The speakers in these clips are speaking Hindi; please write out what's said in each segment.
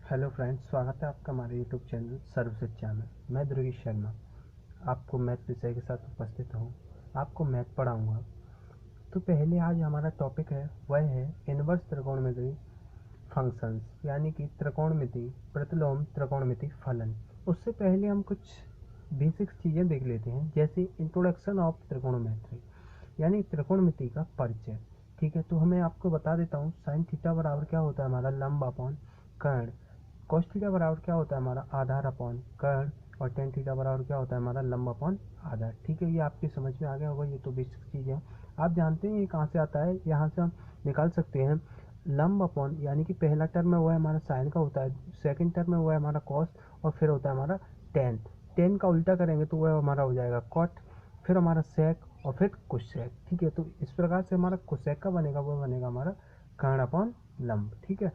हेलो फ्रेंड्स, स्वागत है आपका हमारे यूट्यूब चैनल सर्वशिक्षा में। मैं दुर्गेश शर्मा आपको मैथ विषय के साथ उपस्थित हूँ। आपको मैथ पढ़ाऊँगा। तो पहले आज हमारा टॉपिक है वह है इनवर्स त्रिकोणमिति फंक्शंस, यानी कि त्रिकोणमिति प्रतिलोम त्रिकोणमिति फलन। उससे पहले हम कुछ बेसिक चीज़ें देख लेते हैं, जैसे इंट्रोडक्शन ऑफ त्रिकोणमिति यानी त्रिकोणमिति का परिचय। ठीक है, तो हमें आपको बता देता हूँ। साइन थीटा बराबर क्या होता है हमारा लंब अपॉन कर्ण। कॉस थीटा बराबर क्या होता है हमारा आधार अपॉन कर्ण। और टेन थीटा बराबर क्या होता है हमारा लंब अपॉन आधार। ठीक है, ये आपकी समझ में आ गया होगा। ये तो बेसिक चीज़ है, आप जानते हैं ये कहाँ से आता है। यहाँ से हम निकाल सकते हैं लंब अपॉन, यानी कि पहला टर्म है वो है हमारा साइन का होता है, सेकंड टर्म है वो है हमारा कॉस, और फिर होता है हमारा टेन। टेन का उल्टा करेंगे तो वह हमारा हो जाएगा कॉट, फिर हमारा सेक और फिर कुसेक। ठीक है, तो इस प्रकार से हमारा कुसेक का बनेगा वो बनेगा हमारा कर्ण अपॉन लंब। ठीक है,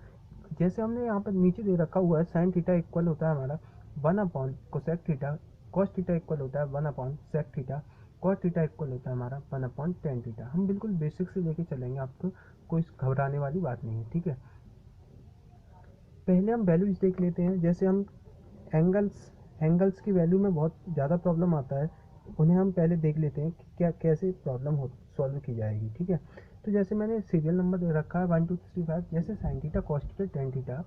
जैसे हमने यहाँ पर नीचे दे रखा हुआ है साइन थीटा इक्वल होता है हमारा one upon cosec theta, cos theta equal होता है one upon sec theta, cot theta equal होता है हमारा वन अपॉन टेन थीटा। हम बिल्कुल बेसिक से लेके चलेंगे, आपको कोई घबराने वाली बात नहीं है। ठीक है, पहले हम वैल्यूज देख लेते हैं। जैसे हम एंगल्स की वैल्यू में बहुत ज़्यादा प्रॉब्लम आता है, उन्हें हम पहले देख लेते हैं कि क्या कैसे प्रॉब्लम हो सॉल्व की जाएगी। ठीक है, तो जैसे मैंने सीरियल नंबर दे रखा है 1 2 3 5। जैसे sine theta cos theta tan theta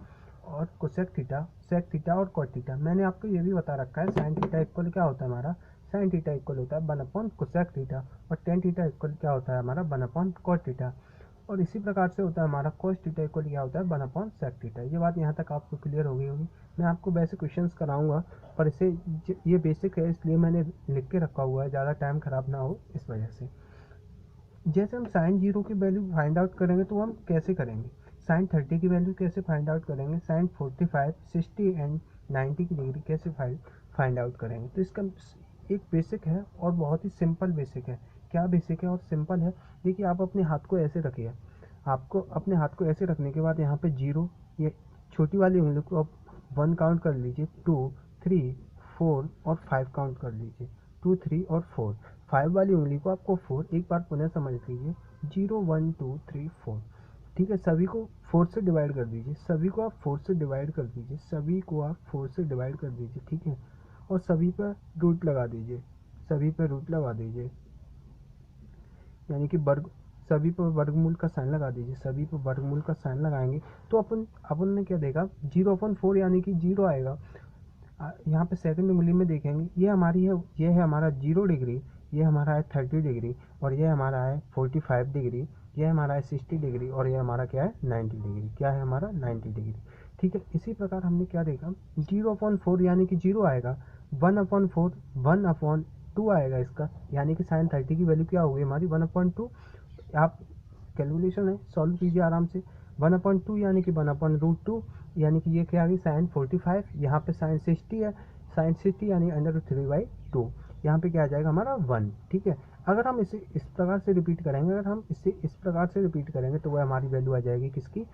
और कोसेक थीटा सेक थीटा और कॉट थीटा। मैंने आपको ये भी बता रखा है साइन थीटा इक्वल क्या होता है हमारा, साइन थीटा इक्वल होता है वन अपॉन कोसेक थीटा, और टेन थीटा इक्वल क्या होता है हमारा वन अपॉन कॉट थीटा। और इसी प्रकार से होता है हमारा cos थीटा इक्वल क्या होता है वन अपॉन सेक थीटा। ये बात यहाँ तक आपको क्लियर हो गई होगी। मैं आपको वैसे क्वेश्चंस कराऊंगा, पर इसे ये बेसिक है इसलिए मैंने लिख के रखा हुआ है, ज़्यादा टाइम खराब ना हो इस वजह से। जैसे हम साइन जीरो की वैल्यू फाइंड आउट करेंगे तो हम कैसे करेंगे, साइन 30 की वैल्यू कैसे फाइंड आउट करेंगे, साइन 45 60 एंड 90 की डिग्री कैसे फाइंड आउट करेंगे। तो इसका एक बेसिक है और बहुत ही सिंपल बेसिक है। क्या बेसिक है और सिंपल है, देखिए आप अपने हाथ को ऐसे रखिए। आपको अपने हाथ को ऐसे रखने के बाद यहाँ पे जीरो, ये छोटी वाली उंगली को आप वन काउंट कर लीजिए, 2 3 4 और 5 काउंट कर लीजिए, 2 3 और 4। 5 वाली उंगली को आपको 4, एक बार पुनः समझ लीजिए, 0 1 2 3 4। ठीक है, सभी को 4 से डिवाइड कर दीजिए, सभी को आप 4 से डिवाइड कर दीजिए, सभी को आप 4 से डिवाइड कर दीजिए। ठीक है, और सभी पर रूट लगा दीजिए, सभी पर रूट लगा दीजिए, यानी कि वर्ग, सभी पर वर्गमूल का साइन लगा दीजिए, सभी पर वर्गमूल का साइन लगाएंगे तो अपन अपन ने क्या देखा, 0/4 यानी कि 0 आएगा। यहाँ पे सेकंड उंगली में देखेंगे, ये हमारी है, ये है हमारा 0 डिग्री, ये हमारा है 30 डिग्री, और ये हमारा है 45 डिग्री, ये हमारा है 60 डिग्री, और ये हमारा क्या है 90 डिग्री। क्या है हमारा 90 डिग्री। ठीक है, इसी प्रकार हमने क्या देखा, 0/4 यानी कि 0 आएगा, 1/4 1/2 आएगा इसका, यानी कि साइन 30 की वैल्यू क्या होगी हमारी 1/2। आप कैलकुलेशन है, सॉल्व कीजिए आराम से। 1/2 यानी कि 1/√2, यानी कि ये क्या आ गई साइन 45, यहाँ पे साइन 60 है, साइन 60 यानी √3/2, यहाँ पे क्या आ जाएगा हमारा 1। ठीक है, अगर हम इसे इस प्रकार से रिपीट करेंगे, अगर हम इसे इस प्रकार से रिपीट करेंगे तो वह हमारी वैल्यू आ जाएगी किसकी,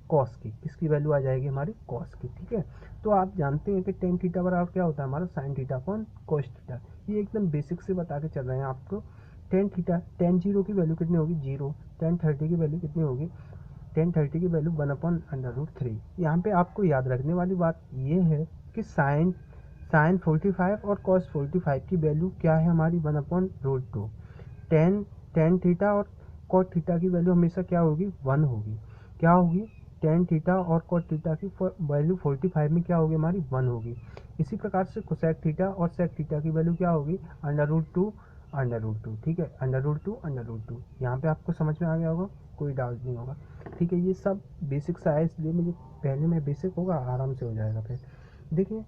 कॉस की। किसकी वैल्यू आ जाएगी हमारी कॉस की। ठीक है, तो आप जानते हैं कि टेन थीटा बराबर क्या होता है हमारा sine theta upon cos theta. ये एकदम बेसिक से बता के चल रहे हैं आपको। टेन थीटा, टेन जीरो की वैल्यू कितनी होगी, जीरो। टेन 30 की वैल्यू कितनी होगी, टेन 30 की वैल्यू 1/√3। यहाँ पे आपको याद रखने वाली बात ये है कि साइन साइन 45 और कॉस 45 की वैल्यू क्या है हमारी 1/√2। टेन टेन थीटा और कॉट थीटा की वैल्यू हमेशा क्या होगी, 1 होगी। क्या होगी, टेन थीटा और कॉट थीटा की वैल्यू 45 में क्या होगी हमारी 1 होगी। इसी प्रकार से कोसेक थीटा और सेक थीटा की वैल्यू क्या होगी, √2 ठीक है, √2 यहाँ पे आपको समझ में आ गया होगा, कोई डाउट नहीं होगा। ठीक है, ये सब बेसिक सा है, इसलिए मुझे पहले में बेसिक होगा, आराम से हो जाएगा। फिर देखिए,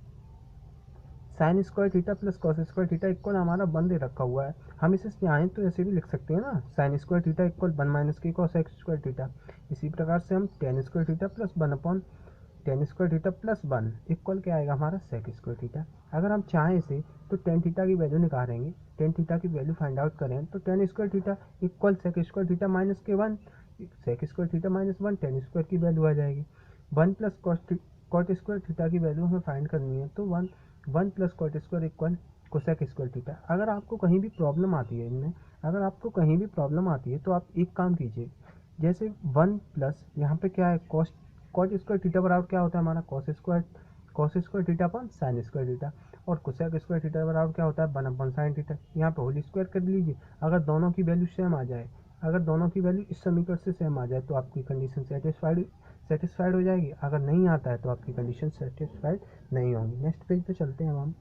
sign square theta plus cos square theta equal हमारा 1 दे रखा हुआ है। हम इसे चाहें तो ऐसे भी लिख सकते हैं ना, sine square theta equal 1 - k cos x square theta. इसी प्रकार से हम टेन स्क्वायर थीटा प्लस 1/टेन स्क्वायर थीटा प्लस 1 इक्वल क्या आएगा हमारा सेक स्क्वायर थीटा। अगर हम चाहें इसे तो टेन थीटा की वैल्यू निकालेंगे, टेन थीटा की वैल्यू फाइंड आउट करें तो tan square theta equal sec square theta minus के 1, sec square theta minus 1, tan square की वैल्यू आ जाएगी। 1 प्लस कॉट स्क्वायर थीटा की वैल्यू हमें फाइंड करनी है, तो 1 plus cot square equal cosec square theta. अगर आपको कहीं भी प्रॉब्लम आती है इनमें, अगर आपको कहीं भी प्रॉब्लम आती है तो आप एक काम कीजिए, जैसे 1 प्लस यहाँ पे क्या है, कॉट स्क्वायर थीटा बराबर क्या होता है हमारा cos square theta upon sine square theta, और कोसेक स्क्वायर थीटा बराबर क्या होता है 1 अपॉन साइन थीटा। यहाँ पे होल स्क्वायर कर लीजिए, अगर दोनों की वैल्यू सेम आ जाए, अगर दोनों की वैल्यू इस समीकरण से सेम आ जाए तो आपकी कंडीशन सेटिस्फाइड हो जाएगी। अगर नहीं आता है तो आपकी कंडीशन सेटिस्फाइड नहीं होगी। नेक्स्ट पेज पे चलते हैं हम।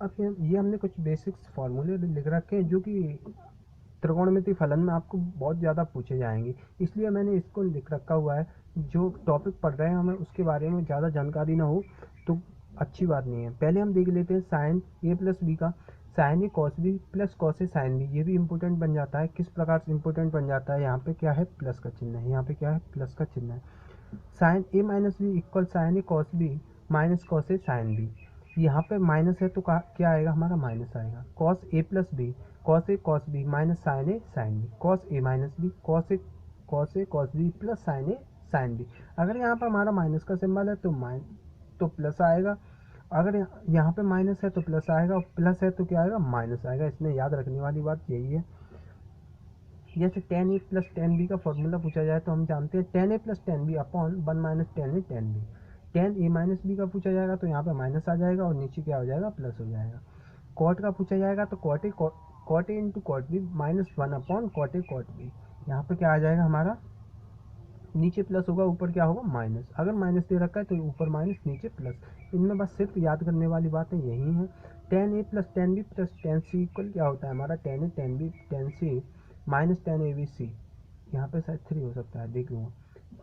अब ये हमने कुछ बेसिक्स फार्मूले लिख रखे हैं जो कि त्रिकोणमिति फलन में आपको बहुत ज़्यादा पूछे जाएंगे, इसलिए मैंने इसको लिख रखा हुआ है। जो टॉपिक पढ़ रहे हैं हमें उसके बारे में ज़्यादा जानकारी ना हो तो अच्छी बात नहीं है। पहले हम देख लेते हैं साइन ए प्लस बी का। Sign A cos B plus cos A sine B, ये भी इंपॉर्टेंट बन जाता है। किस प्रकार से इंपॉर्टेंट बन जाता है, यहाँ पे क्या है प्लस का चिन्ह है, यहाँ पे क्या है प्लस का चिन्ह है। Sign A minus B equal sign A cos B minus cos A sine B, यहाँ पे माइनस है तो क्या आएगा हमारा माइनस आएगा। Cos A plus B cos A cos B minus sign A sine B, cos A minus B cos A cos B plus sign A sine B. अगर यहाँ पर हमारा माइनस का सिंबल है तो प्लस आएगा, अगर यहाँ पे माइनस है तो प्लस आएगा, और प्लस है तो क्या आएगा माइनस आएगा। इसमें याद रखने वाली बात यही है। जैसे tan A plus tan B का फॉर्मूला पूछा जाए तो हम जानते हैं tan A plus tan B upon 1 minus tan A tan B. Tan A minus B का पूछा जाएगा तो यहाँ पे माइनस आ जाएगा और नीचे क्या हो जाएगा प्लस हो जाएगा। कॉट का पूछा जाएगा तो cot A into cot B minus 1 upon cot A cot B, यहाँ पे क्या आ जाएगा हमारा नीचे प्लस होगा ऊपर क्या होगा माइनस। अगर माइनस दे रखा है तो ऊपर माइनस नीचे प्लस। इनमें बस सिर्फ याद करने वाली बातें यही हैं। Tan A plus tan B plus tan C equal क्या होता है हमारा tan A tan B tan C minus tan A B C, यहाँ पे शायद 3 हो सकता है देख लूँगा,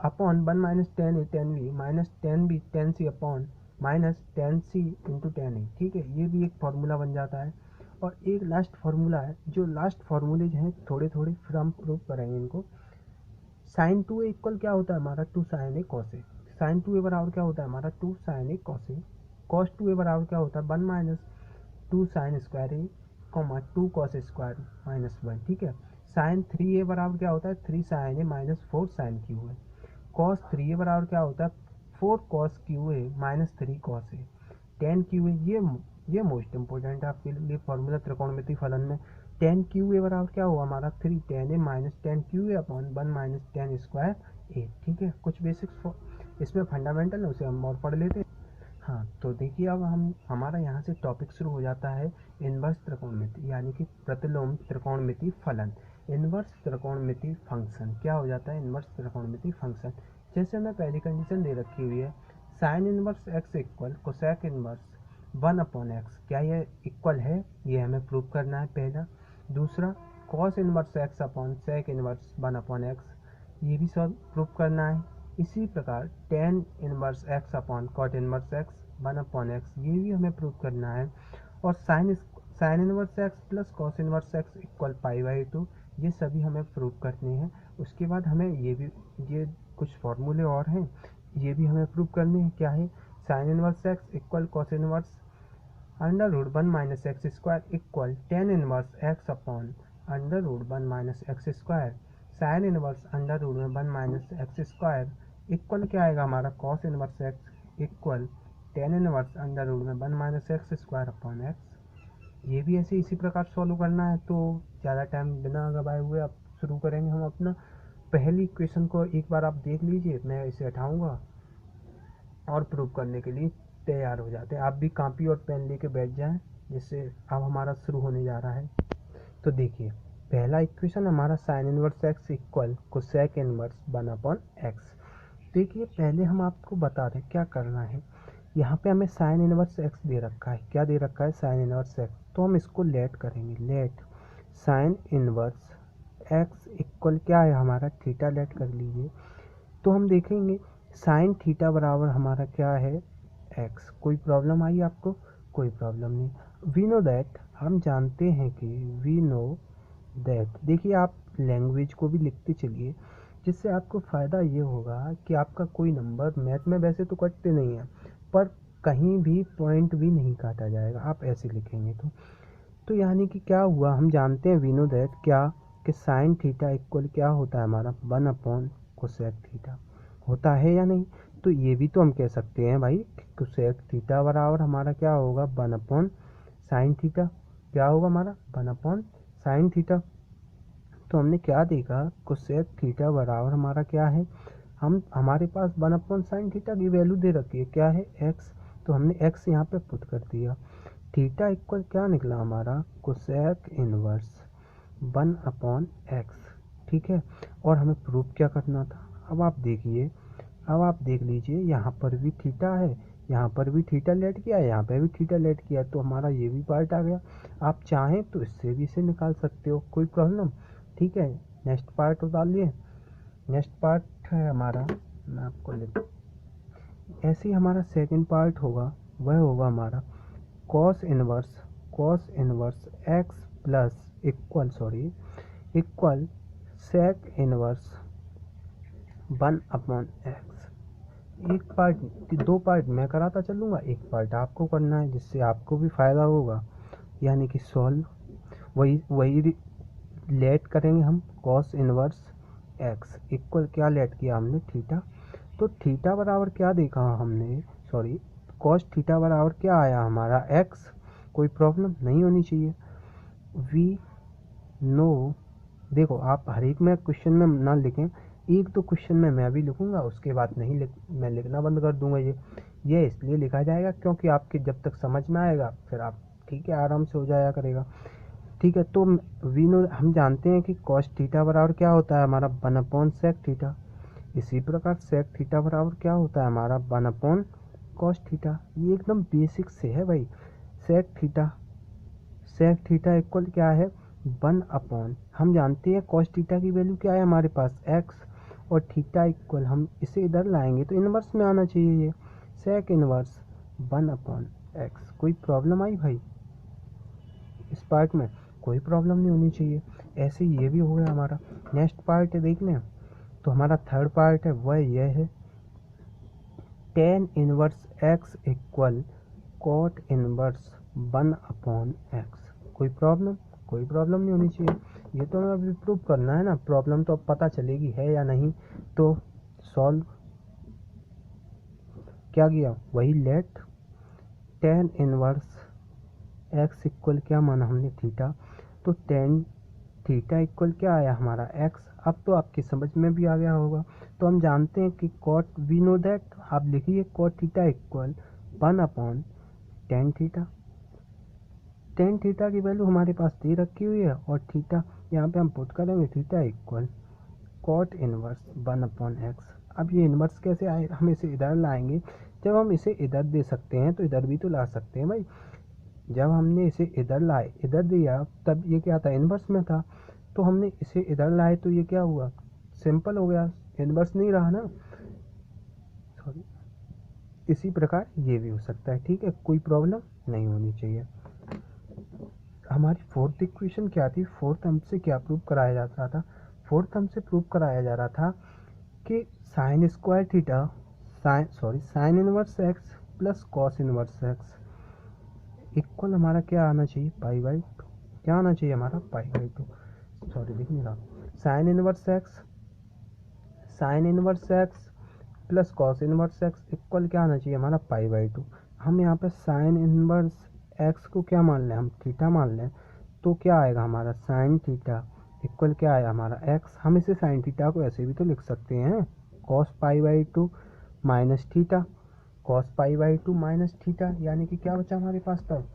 upon 1 minus tan A tan B minus tan B tan C upon minus tan C into tan A. ठीक है, ये भी एक फार्मूला बन जाता है। और एक लास्ट फार्मूला है, जो लास्ट फार्मूले जो हैं थोड़े थोड़े फिर हम प्रूव करेंगे इनको। साइन टू ए इक्वल क्या होता है हमारा two sine A cos A, sine two A बराबर क्या होता है हमारा two sine A cos A. Cos two A बराबर क्या होता है 1 minus two sine square A comma two cos square minus 1। ठीक है, साइन थ्री ए बराबर क्या होता है 3 sine A minus 4 sine cube A. Cos three A बराबर क्या होता है 4 cos cube A minus 3 cos A. Tan cube A ये मोस्ट इंपॉर्टेंट है आपके लिए फॉर्मूला त्रिकोणमिति फलन में। टेन क्यू ए बराबर क्या हुआ हमारा 3 tan A minus tan cube A upon 1 minus tan square A. ठीक है, कुछ बेसिक्स इसमें फंडामेंटल है उसे हम और पढ़ लेते हैं। हाँ, तो देखिए अब हमारा यहाँ से टॉपिक शुरू हो जाता है इनवर्स त्रिकोणमिति, यानी कि प्रतिलोम त्रिकोणमिति फलन। इनवर्स त्रिकोणमिति फंक्शन क्या हो जाता है इनवर्स त्रिकोणमिति फंक्शन। जैसे हमें पहली कंडीशन दे रखी हुई है sine inverse x equal cosec inverse 1 upon x, क्या ये इक्वल है, ये हमें प्रूव करना है पहला। दूसरा cos inverse x upon sec inverse 1 upon x, ये भी सब प्रूव करना है। इसी प्रकार tan inverse x upon cot inverse x 1 upon x, ये भी हमें प्रूव करना है। और sine inverse x plus cos inverse x equal pi by 2, ये सभी हमें प्रूव करने हैं। उसके बाद हमें ये कुछ फॉर्मूले और हैं, ये भी हमें प्रूव करने हैं। क्या है sine inverse x equal cos inverse under root 1 minus x square equal tan inverse x upon under root 1 minus x square. Sine inverse under root 1 minus x square equal क्या आएगा हमारा cos inverse x equal tan inverse under root 1 minus x square upon x. ये भी ऐसे इसी प्रकार सॉल्व करना है। तो ज़्यादा टाइम बिना गवाए हुए अब शुरू करेंगे हम अपना। पहली इक्वेशन को एक बार आप देख लीजिए, मैं इसे हटाऊंगा और प्रूव करने के लिए तैयार हो जाते हैं। आप भी कापी और पेन लेके बैठ जाएं, जिससे अब हमारा शुरू होने जा रहा है। तो देखिए पहला इक्वेशन हमारा sign inverse x equal cosec inverse 1 upon x. देखिए पहले हम आपको बता दें क्या करना है। यहाँ पे हमें साइन इनवर्स एक्स दे रखा है, क्या दे रखा है साइन इनवर्स एक्स, तो हम इसको लेट करेंगे। Late sign inverse x equal क्या है हमारा थीटा, लेट कर लीजिए। तो हम देखेंगे साइन थीटा बराबर हमारा क्या है एक्स। कोई प्रॉब्लम आई आपको, कोई प्रॉब्लम नहीं। वी नो दैट, हम जानते हैं कि वी नो दैट। देखिए आप लैंग्वेज को भी लिखते चलिए, जिससे आपको फ़ायदा ये होगा कि आपका कोई नंबर मैथ में वैसे तो कटते नहीं है, पर कहीं भी पॉइंट भी नहीं काटा जाएगा आप ऐसे लिखेंगे तो यानी कि क्या हुआ, हम जानते हैं वी नो दैट क्या कि साइन थीटा इक्वल क्या होता है हमारा 1 अपॉन कोसेक थीटा, होता है या नहीं। तो ये भी तो हम कह सकते हैं भाई कोसेक थीटा बराबर हमारा क्या होगा 1 अपॉन साइन थीटा, क्या होगा हमारा 1 अपॉन साइन थीटा। तो हमने क्या देखा कोसेक थीटा बराबर हमारा क्या है, हमारे पास 1/sin थीटा की वैल्यू दे रखी है, क्या है x, तो हमने x यहाँ पे पुट कर दिया। थीटा इक्वल क्या निकला हमारा, कोसेक इनवर्स 1/x, ठीक है। और हमें प्रूफ क्या करना था, अब आप देखिए, अब आप देख लीजिए, यहाँ पर भी थीटा है, यहाँ पर भी थीटा लेट किया है, यहाँ पे भी थीटा लेट किया है, तो हमारा ये भी पार्ट आ गया। आप चाहें तो इससे भी इसे निकाल सकते हो, कोई प्रॉब्लम, ठीक है। नेक्स्ट पार्ट डालिए, नेक्स्ट पार्ट है हमारा, मैं आपको लिख, ऐसे ही हमारा सेकंड पार्ट होगा, वह होगा हमारा cos inverse x plus equal sec inverse 1/x। एक पार्ट, दो पार्ट मैं कराता चलूँगा, एक पार्ट आपको करना है, जिससे आपको भी फ़ायदा होगा, यानी कि सॉल्व वही लेट करेंगे हम। कॉस इनवर्स एक्स इक्वल क्या लेट किया हमने, थीटा। तो थीटा बराबर क्या देखा हमने, सॉरी, कॉस थीटा बराबर क्या आया हमारा, एक्स। कोई प्रॉब्लम नहीं होनी चाहिए। वी नो, देखो आप हर एक में क्वेश्चन में ना लिखें, एक तो क्वेश्चन में मैं भी लिखूंगा, उसके बाद नहीं मैं लिखना बंद कर दूंगा। ये इसलिए लिखा जाएगा क्योंकि आपके जब तक समझ में आएगा फिर आप, ठीक है, आराम से हो जाया करेगा, ठीक है। तो वी नो, हम जानते हैं कि कॉस थीटा बराबर क्या होता है हमारा, 1/sec थीटा। इसी प्रकार सेक थीटा बराबर क्या होता है हमारा, 1/cos थीटा। ये एकदम बेसिक से है भाई। सेक थीटा इक्वल क्या है, 1/, हम जानते हैं कॉस थीटा की वैल्यू क्या है हमारे पास, x, और थीटा इक्वल, हम इसे इधर लाएंगे तो इनवर्स में आना चाहिए, ये सेक इनवर्स 1/x। कोई प्रॉब्लम आई भाई इस पार्ट में, कोई प्रॉब्लम नहीं होनी चाहिए। ऐसे ये भी हो गया हमारा। नेक्स्ट पार्ट देख लें, तो हमारा थर्ड पार्ट है वह यह है, tan inverse x equal cot inverse 1/x। कोई प्रॉब्लम नहीं होनी चाहिए। ये तो हमें अभी प्रूव करना है ना, प्रॉब्लम तो अब पता चलेगी है या नहीं। तो सॉल्व क्या किया, वही let tan inverse x equal क्या माना हमने, थीटा। तो tan थीटा इक्वल क्या आया हमारा, x। अब तो आपकी समझ में भी आ गया होगा। तो हम जानते हैं कि cot, वी नो दैट, आप लिखिए cot theta equal 1/tan theta. tan theta की वैल्यू हमारे पास दे रखी हुई है, और थीटा यहाँ पे हम पुट करेंगे, theta equal cot inverse 1/x। अब ये इनवर्स कैसे आए, हम इसे इधर लाएंगे। जब हम इसे इधर दे सकते हैं तो इधर भी तो ला सकते हैं भाई। जब हमने इसे इधर लाए, इधर दिया, तब ये क्या था, इनवर्स में था। तो हमने इसे इधर लाए तो ये क्या हुआ, सिंपल हो गया, इनवर्स नहीं रहा ना, सॉरी। इसी प्रकार ये भी हो सकता है, ठीक है, कोई प्रॉब्लम नहीं होनी चाहिए। हमारी फोर्थ इक्वेशन क्या थी, फोर्थ हमसे क्या प्रूव कराया जा रहा था, फोर्थ हमसे प्रूव कराया जा रहा था कि sign square theta, sign inverse x plus cos inverse x equal हमारा क्या आना चाहिए, π/2। क्या आना चाहिए हमारा, π/2, सॉरी लिख नहीं रहा। Sign inverse x plus cos inverse x equal क्या आना चाहिए हमारा, π/2। हम यहाँ पे साइन इनवर्स एक्स को क्या मान लें, हम थीटा मान लें, तो क्या आएगा हमारा साइन थीटा इक्वल क्या आया हमारा एक्स। हम इसे साइन थीटा को ऐसे भी तो लिख सकते हैं, cos π/2 minus theta, cos π/2 minus theta, यानी कि क्या बचा हमारे पास तब,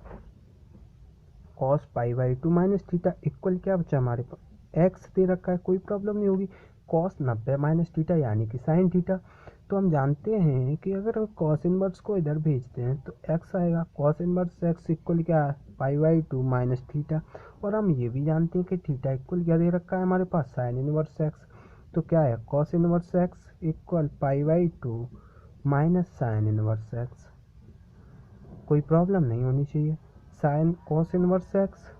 कॉस π/2 माइनस थीटा इक्वल क्या बचा हमारे पास, एक्स दे रखा है, कोई प्रॉब्लम नहीं होगी। कॉस 90 माइनस थीटा यानी कि साइन थीटा। तो हम जानते हैं कि अगर हम कॉस इनवर्स को इधर भेजते हैं तो एक्स आएगा, कॉस इनवर्स एक्स इक्वल क्या है, π/2 माइनस थीटा। और हम ये भी जानते हैं कि थीटा इक्वल क्या दे रखा है हमारे पास, साइन इनवर्स एक्स। तो क्या है, cos inverse x equal π/2 minus sine inverse x. कोई प्रॉब्लम नहीं होनी चाहिए। Sine cos inverse x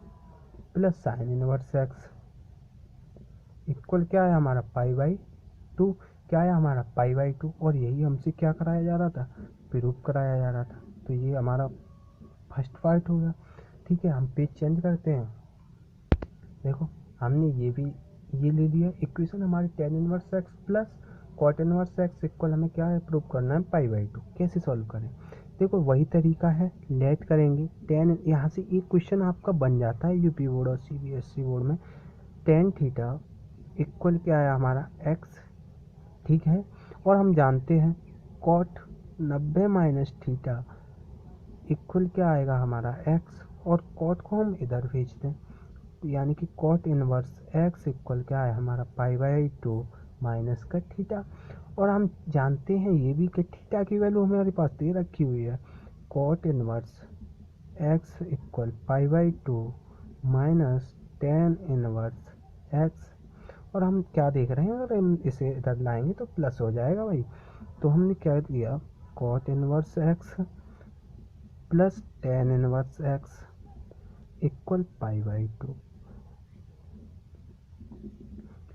plus sine inverse x equal क्या है हमारा, π/2। क्या है हमारा, π/2। और यही हमसे क्या कराया जा रहा था, प्रूफ कराया जा रहा था। तो ये हमारा फर्स्ट पार्ट हो गया, ठीक है। हम पेज चेंज करते हैं। देखो हमने ये ले लिया इक्वेशन हमारी, tan inverse x plus cot inverse x equal हमें क्या है, प्रूफ करना है π/2। कैसे सॉल्व करें, देखो वही तरीका है, लेट करेंगे tan, यहाँ से एक क्वेश्चन आपका बन जाता है यूपी बोर्ड और CBSE बोर्ड में। tan थीटा इक्वल क्या आया हमारा, x, ठीक है। और हम जानते हैं कॉट 90 माइनस थीटा इक्वल क्या आएगा हमारा x, और कॉट को हम इधर भेज दें, यानी कि कॉट इनवर्स x इक्वल क्या है हमारा π/2 माइनस का थीटा। और हम जानते हैं ये भी कि थीटा की वैल्यू हमारे पास दे रखी हुई है, cot inverse x equal π/2 minus tan inverse x। और हम क्या देख रहे हैं, अगर हम इसे इधर लाएंगे तो प्लस हो जाएगा भाई। तो हमने क्या किया, cot inverse x plus tan inverse x equal π/2।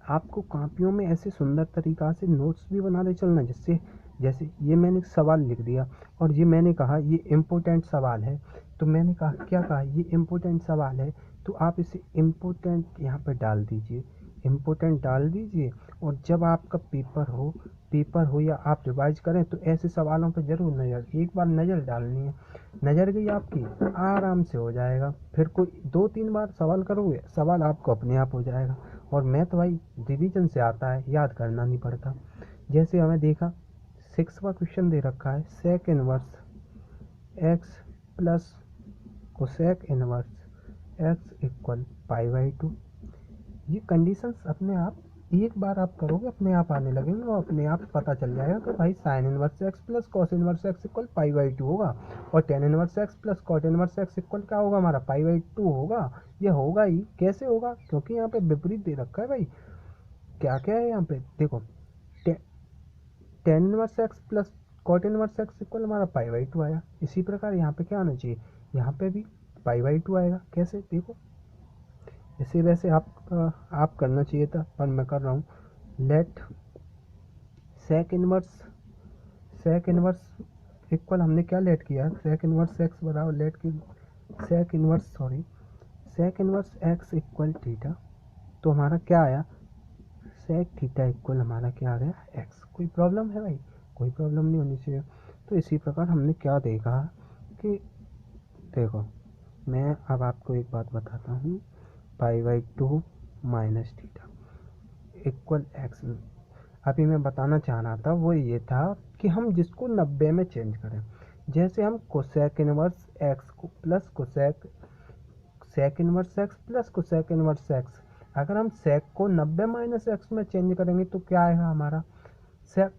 आपको कॉपियों में ऐसे सुंदर तरीक़ा से नोट्स भी बनाते चलना, जिससे जैसे ये मैंने सवाल लिख दिया और ये मैंने कहा ये इम्पोर्टेंट सवाल है, तो मैंने कहा क्या कहा, ये इम्पोर्टेंट सवाल है, तो आप इसे इम्पोर्टेंट यहाँ पर डाल दीजिए, इम्पोर्टेंट डाल दीजिए। और जब आपका पेपर हो या आप रिवाइज करें तो ऐसे सवालों पर ज़रूर एक बार नज़र डालनी है। नज़र गई आपकी, आराम से हो जाएगा। फिर कोई 2-3 बार सवाल करोगे, सवाल आपको अपने आप हो जाएगा। और मैथ भाई रिवीजन से आता है, याद करना नहीं पड़ता। जैसे हमें देखा 6वां क्वेश्चन दे रखा है, sec inverse x plus cosec inverse x equal π/2। ये कंडीशंस अपने आप एक बार आप करोगे अपने आप आने लगेंगे, और अपने आप पता चल जाएगा कि भाई sine inverse x plus cos inverse x equal π/2 होगा, और tan inverse x plus cot inverse x equal क्या होगा हमारा π/2 होगा। ये होगा ही, कैसे होगा, क्योंकि यहाँ पे विपरीत दे रखा है भाई। क्या क्या है यहाँ पे देखो, tan inverse x plus cot inverse x equal हमारा π/2 आया। इसी प्रकार यहाँ पे क्या आना चाहिए, यहाँ पे भी π/2 आएगा। कैसे देखो, इसे वैसे आप करना चाहिए था, पर मैं कर रहा हूँ। लेट सेक इनवर्स इक्वल हमने क्या लेट किया है, सेक इनवर्स एक्स बराबर लेट की sec inverse x equal theta. तो हमारा क्या आया, सेक थीटा इक्वल हमारा क्या आ गया एक्स। कोई प्रॉब्लम है भाई, कोई प्रॉब्लम नहीं होनी चाहिए। तो इसी प्रकार हमने क्या देखा कि देखो, मैं अब आपको एक बात बताता हूँ, π/2 माइनस थीटा इक्वल एक्स। अभी मैं बताना चाह रहा था वो ये था कि हम जिसको 90 में चेंज करें, जैसे हम कोसेक इनवर्स एक्स को plus sec inverse x plus cosec inverse x, अगर हम सेक को 90 माइनस एक्स में चेंज करेंगे तो क्या आएगा हमारा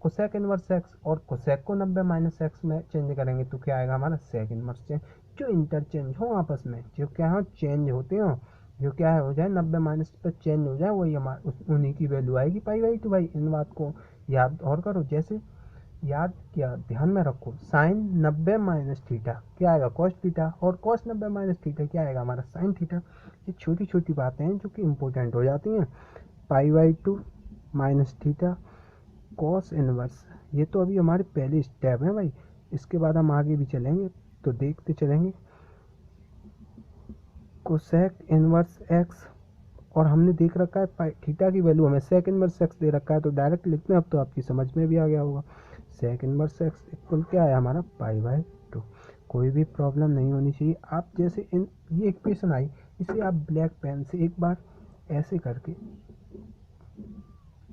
कोसेक इनवर्स एक्स, और कोसेक को 90 माइनस एक्स में चेंज करेंगे तो क्या आएगा हमारा सेक इनवर्स चेंज। जो इंटरचेंज हो आपस में, जो क्या हो चेंज होते हो, जो क्या है हो जाए 90 माइनस पर चेंज हो जाए, वही हमारा उन्हीं की वैल्यू आएगी π/2 भाई। इन बात को याद और करो, जैसे याद किया, ध्यान में रखो, साइन 90 माइनस थीटा क्या आएगा कॉस थीटा, और कॉस 90 माइनस थीटा क्या आएगा हमारा साइन थीटा। ये छोटी छोटी बातें हैं जो कि इम्पोर्टेंट हो जाती हैं। π/2 माइनस थीटा कॉस इनवर्स, ये तो अभी हमारे पहले स्टेप है भाई, इसके बाद हम आगे भी चलेंगे तो देखते चलेंगे। कोसेक इनवर्स एक्स, और हमने देख रखा है थीटा की वैल्यू हमें सेक इनवर्स एक्स दे रखा है, तो डायरेक्ट लिखते हैं। अब तो आपकी समझ में भी आ गया होगा, सेक इनवर्स एक्स इक्वल क्या है हमारा π/2। कोई भी प्रॉब्लम नहीं होनी चाहिए। आप जैसे ये इक्वेशन आई, इसे आप ब्लैक पेन से एक बार ऐसे करके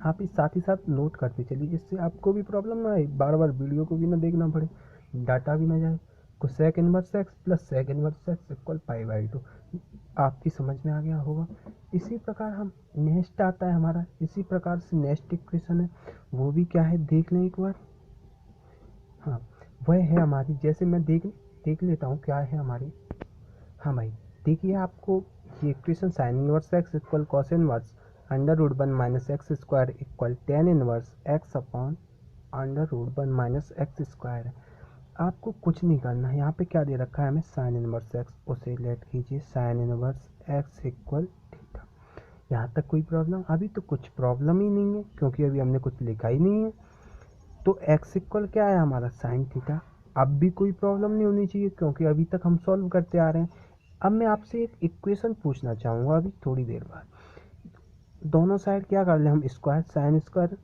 आप इस साथ ही साथ नोट करते चलिए, जिससे आपको भी प्रॉब्लम ना आए, बार बार वीडियो को भी ना देखना पड़े, डाटा भी ना जाए। Cosec inverse x plus sec inverse x equal π/2 आपकी समझ में आ गया होगा। इसी प्रकार हम नेक्स्ट आता है हमारा, इसी प्रकार से नेक्स्ट इक्वेशन है, वो भी क्या है देख लें एक बार। हाँ, वह है हमारी, जैसे मैं देख लेता हूँ क्या है हमारी। हाँ भाई देखिए, आपको ये equation sign inverse x equal cos inverse √1 minus x square equal tan inverse x upon √1 minus x square है। आपको कुछ नहीं करना है, यहाँ पे क्या दे रखा है हमें साइन इनवर्स एक्स, उसे लेट कीजिए sign inverse x equal theta. यहाँ तक कोई प्रॉब्लम, अभी तो कुछ प्रॉब्लम ही नहीं है क्योंकि अभी हमने कुछ लिखा ही नहीं है। तो एक्स इक्वल क्या है हमारा साइन थीटा। अब भी कोई प्रॉब्लम नहीं होनी चाहिए क्योंकि अभी तक हम सॉल्व करते आ रहे हैं। अब मैं आपसे एक इक्वेशन पूछना चाहूँगा अभी थोड़ी देर बाद, दोनों साइड क्या कर ले हम स्क्वायर, साइन स्क्वायर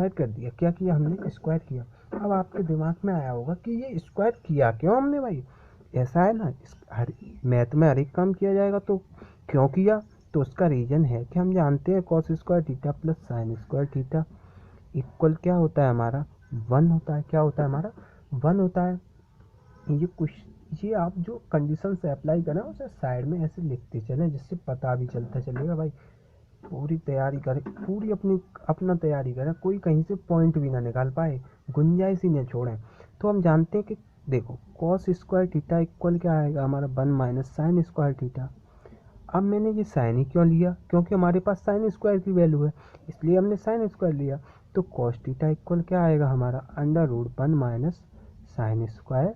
कर दिया। क्या किया हमने, स्क्वायर किया। अब आपके दिमाग में आया होगा कि ये स्क्वायर किया क्यों हमने भाई, ऐसा है ना हर मैथ में हर एक काम किया जाएगा, तो क्यों किया, तो उसका रीज़न है कि हम जानते हैं cos square theta plus sign square theta equal क्या होता है हमारा 1 होता है। क्या होता है हमारा 1 होता है। ये आप जो कंडीशन से अप्लाई करें उसे साइड में ऐसे लिखते चलें जिससे पता भी चलता चलेगा भाई। पूरी तैयारी करें, पूरी अपना तैयारी करें, कोई कहीं से पॉइंट भी ना निकाल पाए, गुंजाइश ही न छोड़ें। तो हम जानते हैं कि देखो कॉस स्क्वायर थीटा इक्वल क्या आएगा हमारा 1 माइनस साइन स्क्वायर थीटा। अब मैंने ये साइन ही क्यों लिया, क्योंकि हमारे पास साइन स्क्वायर की वैल्यू है, इसलिए हमने साइन स्क्वायर लिया। तो कॉस थीटा इक्वल क्या आएगा हमारा under root 1 minus sine square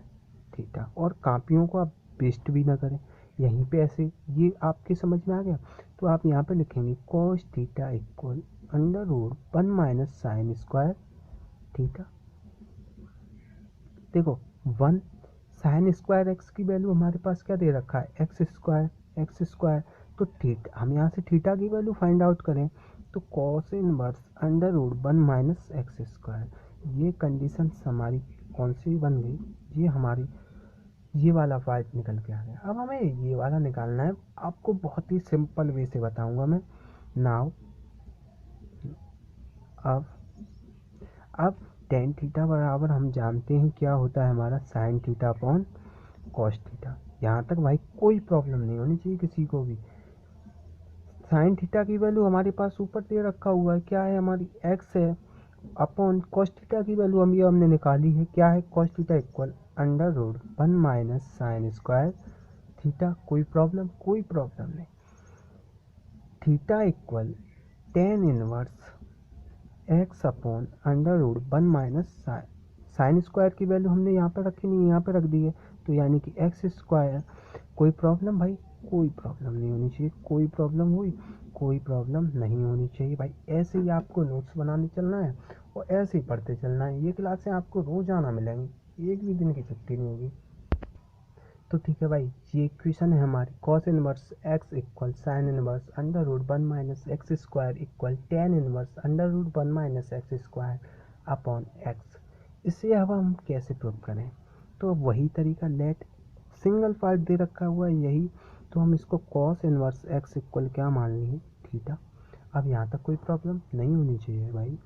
theta. और कापियों को आप वेस्ट भी ना करें, यहीं पे ऐसे ये आपके समझ में आ गया। तो आप यहाँ पे लिखेंगे cos theta equal under root 1 minus sine square theta. देखो 1 साइन स्क्वायर एक्स की वैल्यू हमारे पास क्या दे रखा है एक्स स्क्वायर। तो थीटा हम यहाँ से थीटा की वैल्यू फाइंड आउट करें तो cos inverse under root 1 minus x square. ये कंडीशन हमारी कौन सी बन गई, ये हमारी ये वाला पार्ट निकल के आ गया। अब हमें ये वाला निकालना है, आपको बहुत ही सिंपल वे से बताऊंगा मैं नाउ। अब टेन थीटा बराबर हम जानते हैं क्या होता है हमारा sine theta upon cos theta. यहाँ तक भाई कोई प्रॉब्लम नहीं होनी चाहिए किसी को भी। साइन थीटा की वैल्यू हमारे पास ऊपर दे रखा हुआ है, क्या है हमारी एक्स है, अपॉन कॉस थीटा की वैल्यू हमने निकाली है, क्या है cos theta equal under root 1 minus sine square theta. कोई प्रॉब्लम नहीं। Theta equal tan inverse x upon under root 1 minus sine square की वैल्यू हमने यहाँ पर रखी नहीं, यहाँ पर रख दी है, तो यानी कि एक्स स्क्वायर। कोई प्रॉब्लम भाई, कोई प्रॉब्लम नहीं होनी चाहिए। कोई प्रॉब्लम हुई, कोई प्रॉब्लम नहीं होनी चाहिए भाई। ऐसे ही आपको नोट्स बनाने चलना है और ऐसे ही पढ़ते चलना है। ये क्लासें आपको रोजाना मिलेंगी, एक भी दिन की छुट्टी नहीं होगी। तो ठीक है भाई, ये इक्वेशन है हमारी cos inverse x equal sine inverse under root 1 minus x square equal tan inverse under root 1 minus x square upon x. इसे अब हम कैसे प्रूव करें, तो वही तरीका, लेट सिंगल पार्ट दे रखा हुआ है यही, तो हम इसको कॉस इनवर्स एक्स इक्वल क्या मान लिए थीटा। अब यहाँ तक कोई प्रॉब्लम नहीं होनी चाहिए भाई।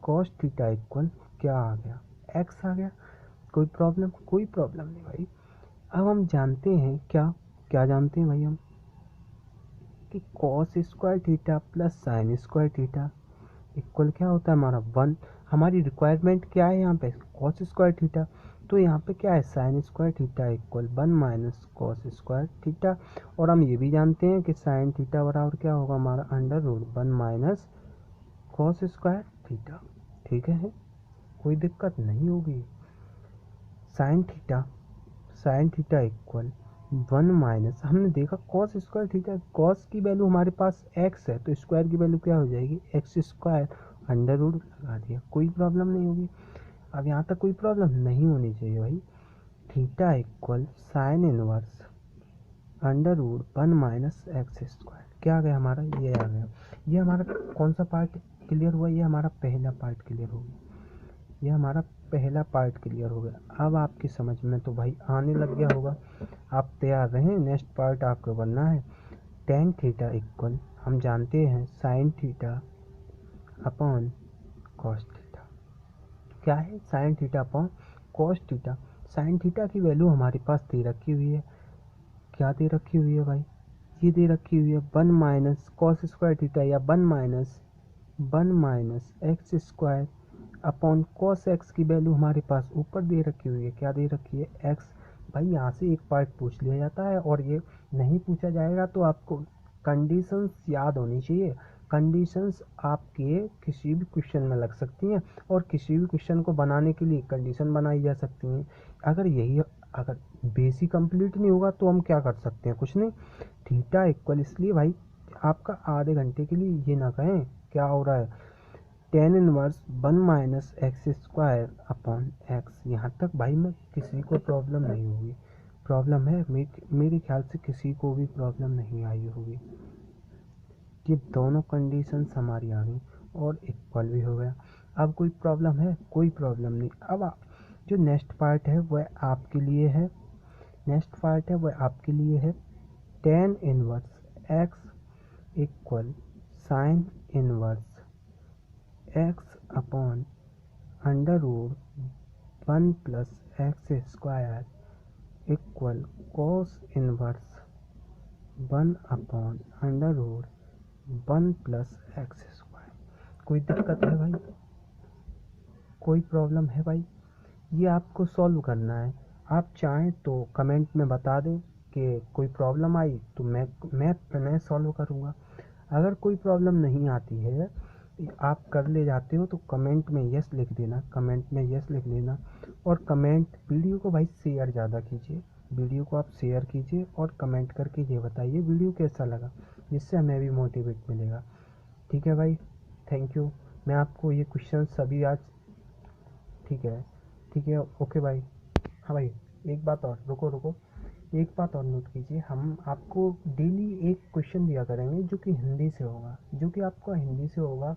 कॉस थीटा इक्वल क्या आ गया एक्स आ गया। कोई प्रॉब्लम नहीं भाई। अब हम जानते हैं क्या जानते हैं भाई हम कि cos square theta plus sign square theta equal क्या होता है हमारा 1। हमारी रिक्वायरमेंट क्या है यहाँ पे कॉस स्क्वायर थीटा, तो यहाँ पे क्या है sign square theta equal 1 minus cos square theta. और हम ये भी जानते हैं कि साइन थीटा बराबर क्या होगा हमारा under root 1 minus cos square theta. ठीक है, कोई दिक्कत नहीं होगी। साइन थीटा इक्वल 1 माइनस हमने देखा कॉस स्क्वायर थीटा, कॉस की वैल्यू हमारे पास एक्स है तो स्क्वायर की वैल्यू क्या हो जाएगी एक्स स्क्वायर अंडर रूट लगा दिया, कोई प्रॉब्लम नहीं होगी। अब यहाँ तक कोई प्रॉब्लम नहीं होनी चाहिए भाई। Theta equal sine inverse under root 1 minus x square क्या आ गया हमारा, ये आ गया। ये हमारा कौन सा पार्ट क्लियर हुआ, ये हमारा पहला पार्ट क्लियर हो गया। ये हमारा पहला पार्ट क्लियर हो गया। अब आपकी समझ में तो भाई आने लग गया होगा, आप तैयार रहें, नेक्स्ट पार्ट आपको बनना है। टेन थीटा इक्वल हम जानते हैं sine theta upon cos theta. क्या है sine theta upon cos theta. Sine theta की वैल्यू हमारे पास दे रखी हुई है, क्या दे रखी हुई है भाई, ये दे रखी हुई है 1 माइनस कॉस स्क्वायर थीटा या 1 minus x square upon cos x की वैल्यू हमारे पास ऊपर दे रखी हुई है, क्या दे रखी है एक्स। भाई यहाँ से एक पार्ट पूछ लिया जाता है और ये नहीं पूछा जाएगा तो आपको कंडीशंस याद होनी चाहिए। कंडीशंस आपके किसी भी क्वेश्चन में लग सकती हैं और किसी भी क्वेश्चन को बनाने के लिए कंडीशन बनाई जा सकती हैं। अगर बेसिक कंप्लीट नहीं होगा तो हम क्या कर सकते हैं, कुछ नहीं। थीटा इक्वल इसलिए भाई आपका आधे घंटे के लिए ये ना कहें क्या हो रहा है tan inverse 1 minus x square upon x. यहाँ तक भाई मैं किसी को प्रॉब्लम नहीं होगी, प्रॉब्लम है मेरे ख्याल से किसी को भी प्रॉब्लम नहीं आई होगी। ये दोनों कंडीशंस हमारी आ गई और इक्वल भी हो गया। अब कोई प्रॉब्लम है, कोई प्रॉब्लम नहीं। अब जो नेक्स्ट पार्ट है वह आपके लिए है, tan inverse x equal sine inverse x upon under root 1 plus x square equal cos inverse 1 upon under root 1 plus x square. कोई दिक्कत है भाई? कोई प्रॉब्लम है भाई? ये आपको सॉल्व करना है। आप चाहें तो कमेंट में बता दें कि कोई प्रॉब्लम आई तो मैं सॉल्व करूँगा। अगर कोई प्रॉब्लम नहीं आती है, आप कर ले जाते हो, तो कमेंट में यस लिख देना, कमेंट में यस लिख देना। और वीडियो को भाई शेयर ज़्यादा कीजिए, वीडियो को आप शेयर कीजिए और कमेंट करके ये बताइए वीडियो कैसा लगा, जिससे हमें भी मोटिवेट मिलेगा। ठीक है भाई, थैंक यू। मैं आपको ये क्वेश्चन सभी आज, ठीक है, ठीक है, ओके भाई। हाँ भाई, एक बात और, रुको, एक बात और नोट कीजिए। हम आपको डेली एक क्वेश्चन दिया करेंगे जो कि हिंदी से होगा,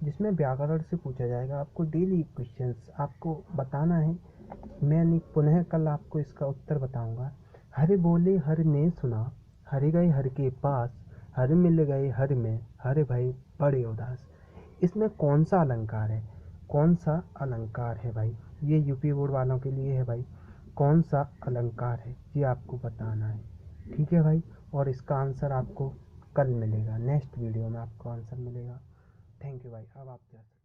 जिसमें व्याकरण से पूछा जाएगा। आपको डेली क्वेश्चंस आपको बताना है। मैं पुनः कल आपको इसका उत्तर बताऊंगा। हर बोले हर ने सुना, हर गए हर के पास, हर मिल गए हर में, हर भय बड़े उदास। इसमें कौन सा अलंकार है? कौन सा अलंकार है भाई? ये यूपी बोर्ड वालों के लिए है भाई। कौन सा अलंकार है ये आपको बताना है। ठीक है भाई, और इसका आंसर आपको कल मिलेगा, नेक्स्ट वीडियो में आपको आंसर मिलेगा। थैंक यू भाई, अब आप जा सकते हैं।